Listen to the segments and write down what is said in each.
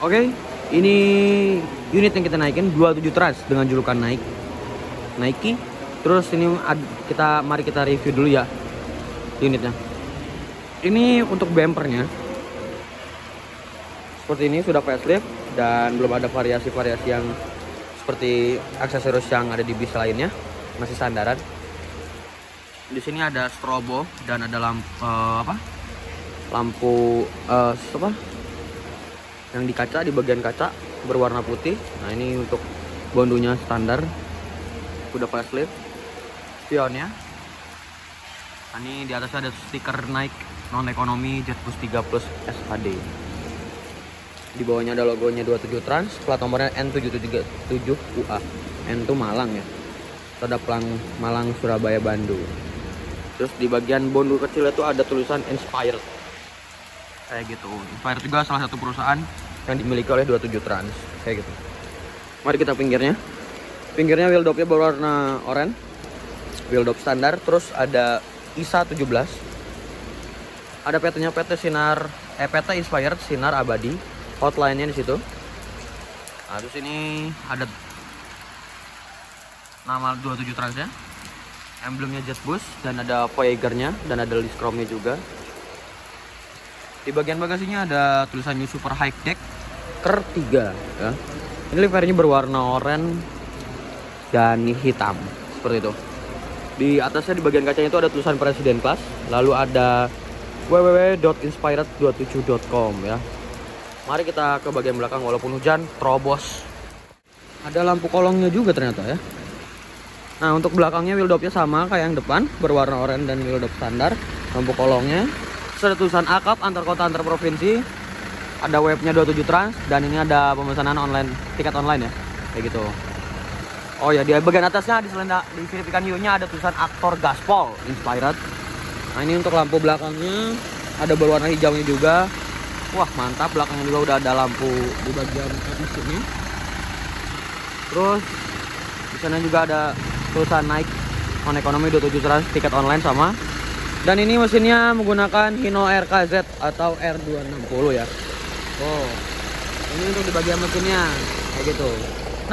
Oke, ini unit yang kita naikin 27 trans dengan julukan Nike. Terus ini mari kita review dulu ya unitnya. Ini untuk bumpernya seperti ini, sudah facelift dan belum ada variasi-variasi yang seperti aksesoris yang ada di bis lainnya, masih standaran. Di sini ada strobo dan ada lampu yang di kaca, di bagian kaca berwarna putih. Nah, ini untuk bondunya standar, udah facelift. Spionnya, nah, ini di atasnya ada stiker Nike non ekonomi JetBus 3 Plus SHD. Di bawahnya ada logonya 27 Trans, plat nomornya N737UA. N itu Malang ya. Ada pelang Malang, Surabaya, Bandung. Terus di bagian bondu kecil itu ada tulisan Inspired. Kayak gitu. Inspired juga salah satu perusahaan yang dimiliki oleh 27 Trans. Kayak gitu. Mari kita pinggirnya. Pinggirnya wheel dopnya berwarna oranye. Wheel dop standar. Terus ada ISA 17. Ada PT-nya PT Inspired Sinar Abadi. Hotline-nya di situ. Nah, terus ini ada nama 27 Trans-nya. Emblemnya JetBus dan ada Voyager-nya dan ada list chrome-nya juga. Di bagian bagasinya ada tulisan New Super High Deck Ker 3 ya. Ini livery-nya berwarna oranye dan hitam seperti itu. Di atasnya di bagian kacanya itu ada tulisan Presiden Class, lalu ada www.inspired27.com ya. Mari kita ke bagian belakang, walaupun hujan terobos. Ada lampu kolongnya juga ternyata ya. Nah, untuk belakangnya wheel dopnya sama kayak yang depan, berwarna oranye dan wheel dop standar. Lampu kolongnya. Terus ada tulisan AKAP antar kota antar provinsi. Ada webnya 27 Trans dan ini ada pemesanan online, tiket online ya. Kayak gitu. Oh ya, di bagian atasnya di verifikan U-nya ada tulisan Aktor Gaspol Inspired. Nah, ini untuk lampu belakangnya ada berwarna hijaunya juga. Wah, mantap, belakangnya juga udah ada lampu di bagian atas ini. Terus di sana juga ada tulisan Nike non ekonomi 27 Trans, tiket online sama. Dan ini mesinnya menggunakan Hino RKZ atau R260 ya. Oh, ini untuk di bagian mesinnya kayak gitu.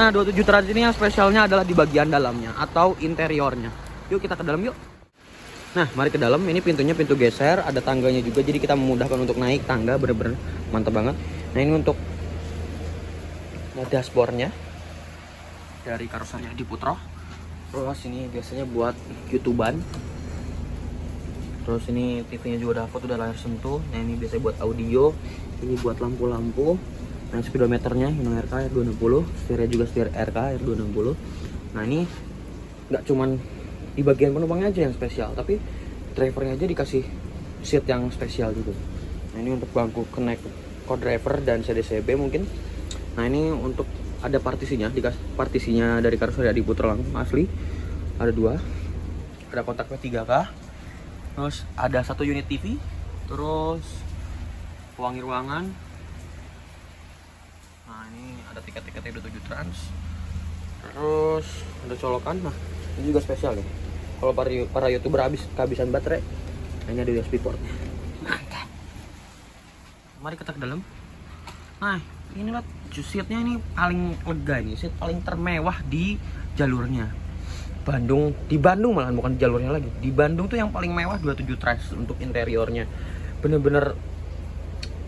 Nah, 27 Trans ini yang spesialnya adalah di bagian dalamnya atau interiornya. Yuk kita ke dalam yuk. Nah, mari ke dalam. Ini pintunya pintu geser, ada tangganya juga, jadi kita memudahkan untuk naik tangga, bener-bener mantap banget. Nah, ini untuk dashboardnya dari Karoseri Adi Putro. Terus ini biasanya buat YouTuber. Terus ini TV-nya juga udah foto, udah layar sentuh. Nah, ini biasanya buat audio. Ini buat lampu-lampu. Nah, speedometernya Hino RK R260, setirnya juga setir RK R260. Nah, ini nggak cuman di bagian penumpangnya aja yang spesial, tapi drivernya aja dikasih seat yang spesial juga. Nah, ini untuk bangku connect co-driver dan CDCB mungkin. Nah, ini untuk ada partisinya, dikasih partisinya dari Karoseri Adi Putro langsung asli. Ada dua, ada kontak P3K, terus ada satu unit TV, terus pewangi ruangan. Nah, ini ada tiket-tiketnya 27 Trans, terus ada colokan. Nah, ini juga spesial nih, kalau para YouTuber kehabisan baterai. Nah, ini ada USB port, mantap. Mari kita ke dalam. Nah, ini lihat seatnya, ini paling lega, ini seat paling termewah di jalurnya. Di Bandung malahan, bukan di jalurnya lagi. Di Bandung tuh yang paling mewah 27 Trans untuk interiornya. Bener-bener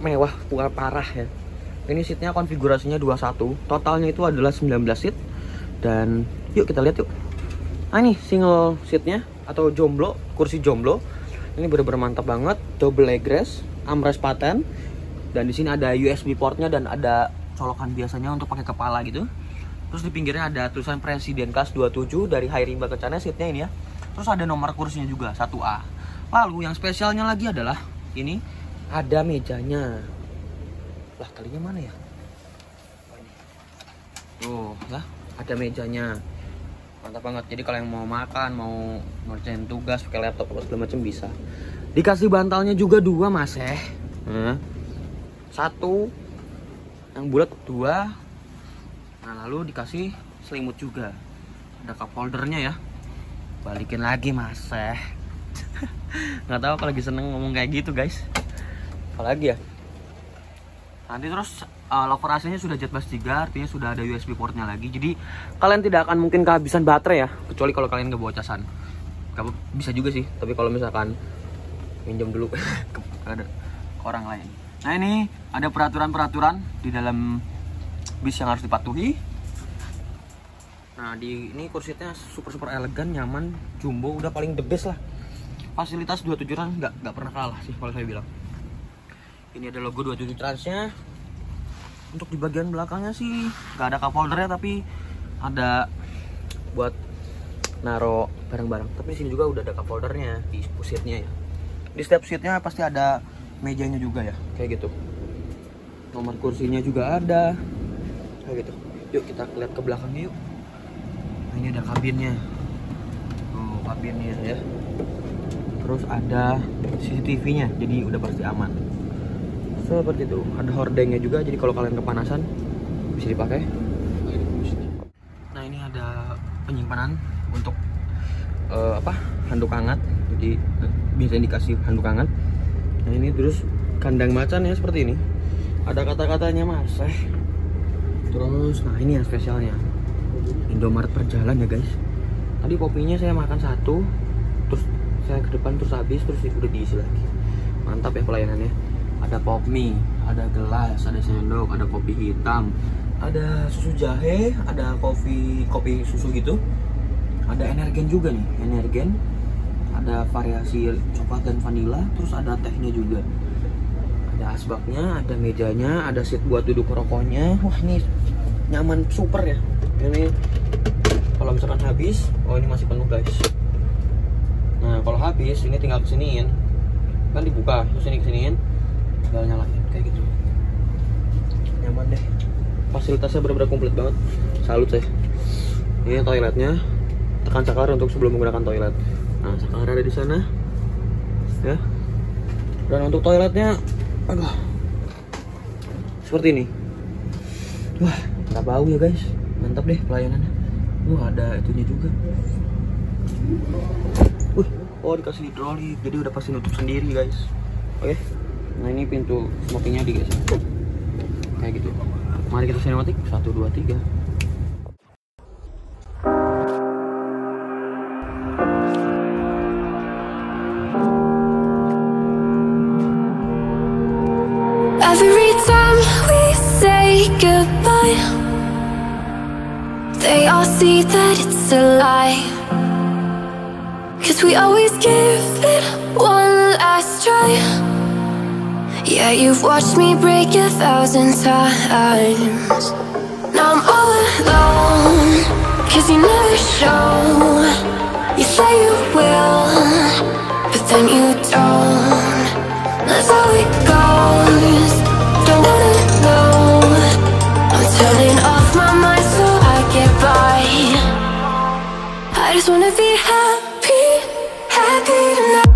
mewah, bukan parah ya. Ini seatnya konfigurasinya 21. Totalnya itu adalah 19 seat. Dan yuk kita lihat yuk. Nah, ini single seatnya atau jomblo, kursi jomblo. Ini bener-bener mantap banget. Double leg rest, armrest paten. Dan di sini ada USB portnya dan ada colokan biasanya untuk pakai kepala gitu. Terus di pinggirnya ada tulisan Presiden Class 27 dari Hai Rimba Kencana, seatnya ini ya. Terus ada nomor kursinya juga 1A. Lalu yang spesialnya lagi adalah ini ada mejanya. Lah, kalinya mana ya? Tuh ya, ada mejanya. Mantap banget. Jadi kalau yang mau makan, mau ngerjain tugas pakai laptop atau segala macam bisa. Dikasih bantalnya juga dua, Mas. Satu yang bulat, dua. Nah, lalu dikasih selimut juga. Ada cup holdernya ya. Balikin lagi, Mas. Nggak tahu kalau lagi seneng ngomong kayak gitu, guys. Apalagi ya. Nanti terus lover AC-nya sudah Jet Bus 3, artinya sudah ada USB portnya lagi. Jadi kalian tidak akan mungkin kehabisan baterai ya, kecuali kalau kalian nggak bawa casan. Bisa juga sih, tapi kalau misalkan minjem dulu ke orang lain. Nah ini ada peraturan-peraturan di dalam bis yang harus dipatuhi. Nah ini kursinya super elegan, nyaman, jumbo, udah paling the best lah. Fasilitas 27 Trans nggak pernah kalah sih kalau saya bilang. Ini ada logo 27 Transnya. Untuk di bagian belakangnya sih nggak ada cup holdernya, tapi ada buat naro barang-barang. Tapi di sini juga udah ada cup holdernya di seatnya ya. Di setiap seatnya pasti ada mejanya juga ya, kayak gitu. Nomor kursinya juga ada, kayak gitu. Yuk kita lihat ke belakangnya yuk. Nah, ini ada kabinnya. Oh, kabinnya ya. Terus ada CCTV-nya, jadi udah pasti aman. Seperti itu. Ada hordengnya juga, jadi kalau kalian kepanasan bisa dipakai. Nah ini ada penyimpanan untuk handuk hangat. Jadi biasanya dikasih handuk hangat. Nah ini terus kandang macan ya seperti ini. Ada kata-katanya Mas. Terus nah ini yang spesialnya. Indomaret perjalan ya guys. Tadi kopinya saya makan satu, terus saya ke depan terus habis, terus udah diisi lagi. Mantap ya pelayanannya. Ada pop mie, ada gelas, ada sendok, ada kopi hitam, ada susu jahe, ada kopi susu gitu. Ada energen juga nih, energen. Ada variasi coklat dan vanila, terus ada tehnya juga. Ada asbaknya, ada mejanya, ada seat buat duduk rokoknya. Wah ini nyaman super ya. Ini kalau misalkan habis, oh ini masih penuh guys. Nah kalau habis ini tinggal kesiniin, kan dibuka, terus ini kesiniin, tinggal nyalain kayak gitu. Nyaman deh. Fasilitasnya benar-benar komplit banget. Salut saya. Ini toiletnya. Tekan cakar untuk sebelum menggunakan toilet. Nah, cakar ada di sana. Ya. Dan untuk toiletnya, aduh, seperti ini. Wah, tak bau ya guys. Mantap deh pelayanannya. Wah, ada itunya juga. Oh dikasih hidrolik, jadi udah pasti nutup sendiri guys. Oke. Nah ini pintu smokingnya digeser. Kayak gitu. Mari kita sinematik 1, 2, 3. Every time we say goodbye, they all see that it's a lie. 'Cause we always give it one last try. Yeah, you've watched me break 1,000 times. Now I'm all alone, 'cause you never show. You say you will, but then you don't. That's how it goes. Don't wanna know. I'm turning off my mind so I get by. I just wanna be happy, happy tonight.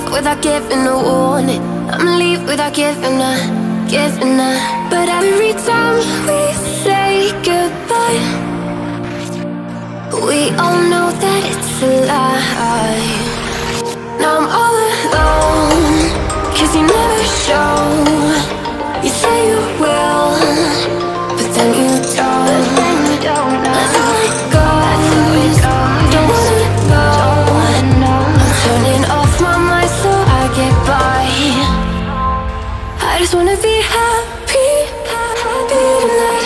Without giving a warning, I'ma leave without giving a. But every time we say goodbye, we all know that it's a lie. Now I'm all alone, 'cause you never show. You say you will, but then you don't. That's how it goes. Don't wanna know. I'm turning off my mind so I get by. I just wanna be happy, happy tonight.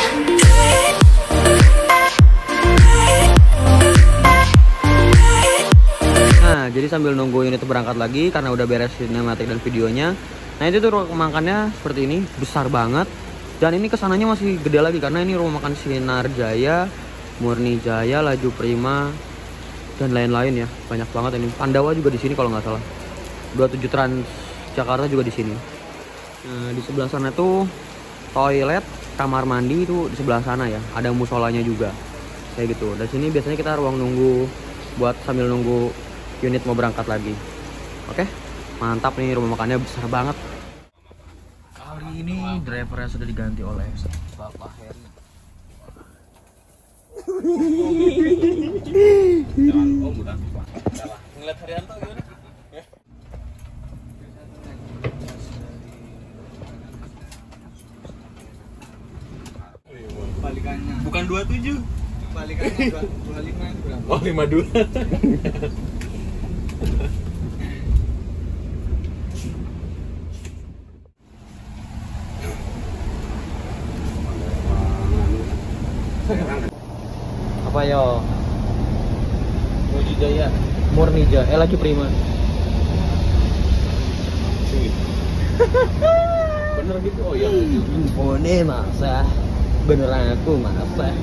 Nah, jadi sambil nunggu ini tuh berangkat lagi karena udah beres sinematik dan videonya. Nah, itu tuh ruang makannya seperti ini, besar banget. Dan ini kesananya masih gede lagi karena ini rumah makan Sinar Jaya, Murni Jaya, Laju Prima, dan lain-lain ya. Banyak banget ini. Pandawa juga di sini kalau nggak salah. 27 Trans Jakarta juga di sini. Nah, di sebelah sana tuh toilet, kamar mandi itu di sebelah sana ya. Ada musolanya juga. Kayak gitu. Dan sini biasanya kita ruang nunggu buat sambil nunggu unit mau berangkat lagi. Oke, mantap nih, rumah makannya besar banget. Kali ini drivernya sudah diganti oleh Bapak Heri. Ngeliat Herianto gimana? Balikannya. Bukan 27. Balikannya 25 itu berapa? Oh, 52. Apa yo? Muji Jaya. Murnija, lagi prima. Bener gitu. Oh iya. Ini masa beneran aku masa.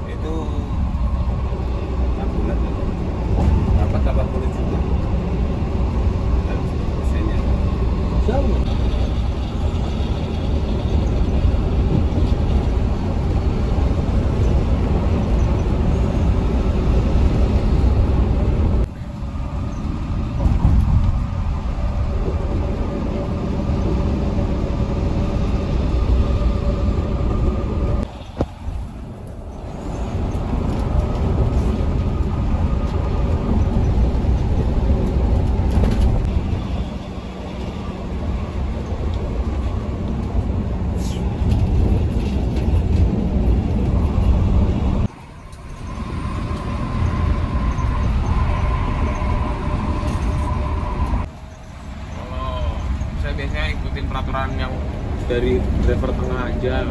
Itu 6 bulan dapat 80 juta dan persennya. Biasanya ikutin peraturan yang dari driver tengah aja.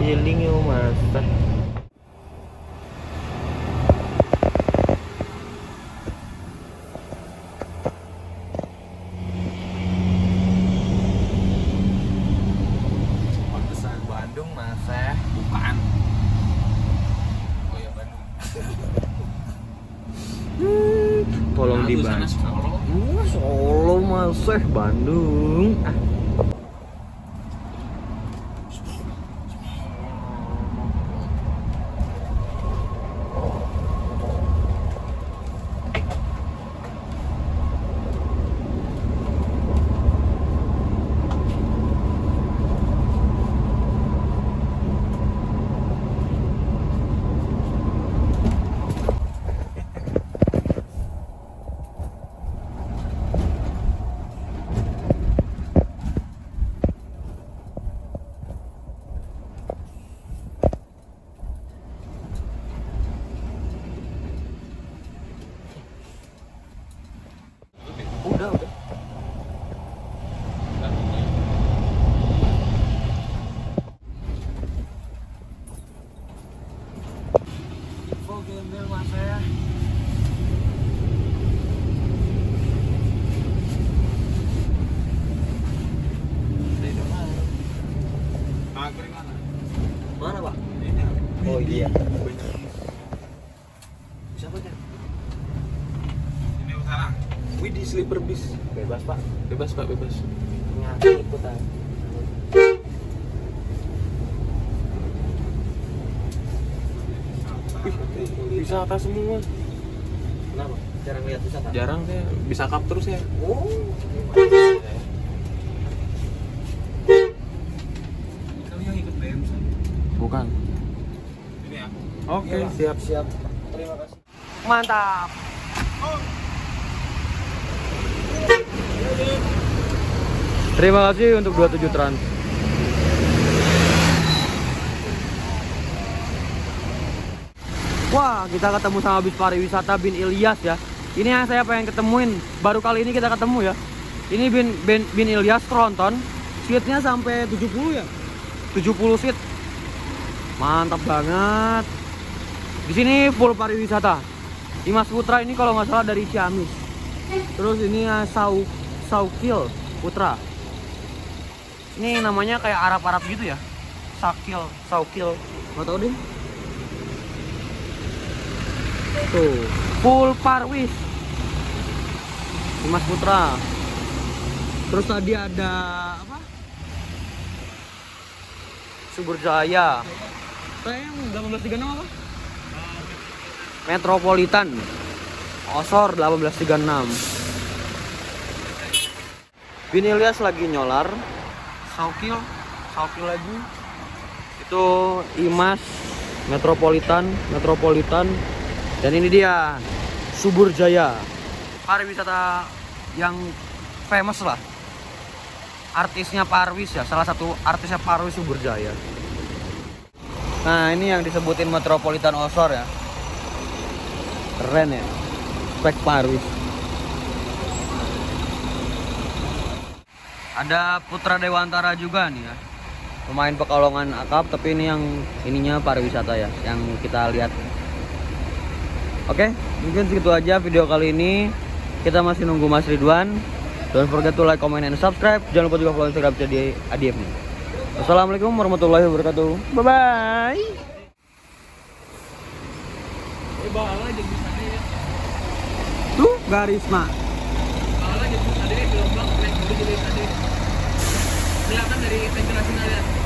Healing yo mas. Pantesan Bandung mas bukan. Oh ya Bandung. Tolong Nah, dibantu. sana Solo. Solo mas Bandung. Ah. Udah. Info gembel mas ya. Magri mana? Mana pak? Ini. Oh iya. Siapa aja? Ini utara. Wih di sleeper bis. Bebas pak. Bebas pak, bebas. Ngaku ikutan. Bisa atas semua. Kenapa? Jarang lihat wisata. Jarang saya bisa kap terus ya. Oh. Kamu yang ikut BM kan? Bukan. Ini aku. Oke, siap. Siap. Terima kasih. Mantap. Terima kasih untuk 27 trans. Wah, kita ketemu sama bis pariwisata Bin Ilyas ya. Ini yang saya pengen ketemuin. Baru kali ini kita ketemu ya. Ini Bin Ilyas Tronton. Seatnya sampai 70 ya. 70 seat. Mantap banget. Di sini full pariwisata. Dimas Putra ini kalau nggak salah dari Ciamis. Terus ini Saukil Putra. Ini namanya kayak Arab-Arab gitu ya. Saukil. Nggak tahu deh. Tuh, full parwis. Dimas Putra. Terus tadi ada apa? Subur Jaya. Yang 1836 apa? Metropolitan. Osor 1836. Bin Ilyas lagi nyolar. Saukil lagi. Itu Imas Metropolitan. Dan ini dia Subur Jaya. Pariwisata yang famous lah. Artisnya Parwis ya, salah satu artisnya Parwis Subur Jaya. Nah, ini yang disebutin Metropolitan Osor ya. Keren ya. Spek Parwis. Ada Putra Dewantara juga nih ya. Pemain Pekalongan akap, tapi ini yang ininya pariwisata ya, yang kita lihat. Oke, mungkin segitu aja video kali ini. Kita masih nunggu Mas Ridwan. Don't forget to like, comment, and subscribe. Jangan lupa juga follow Instagram jadi ADF nih. Wassalamualaikum warahmatullahi wabarakatuh. Bye bye. Bahala jadi sana ya. Tuh garis mah. Bahala jadi sana gelombang naik dulu jadi sana. Kelihatan dari ventilasi lihat.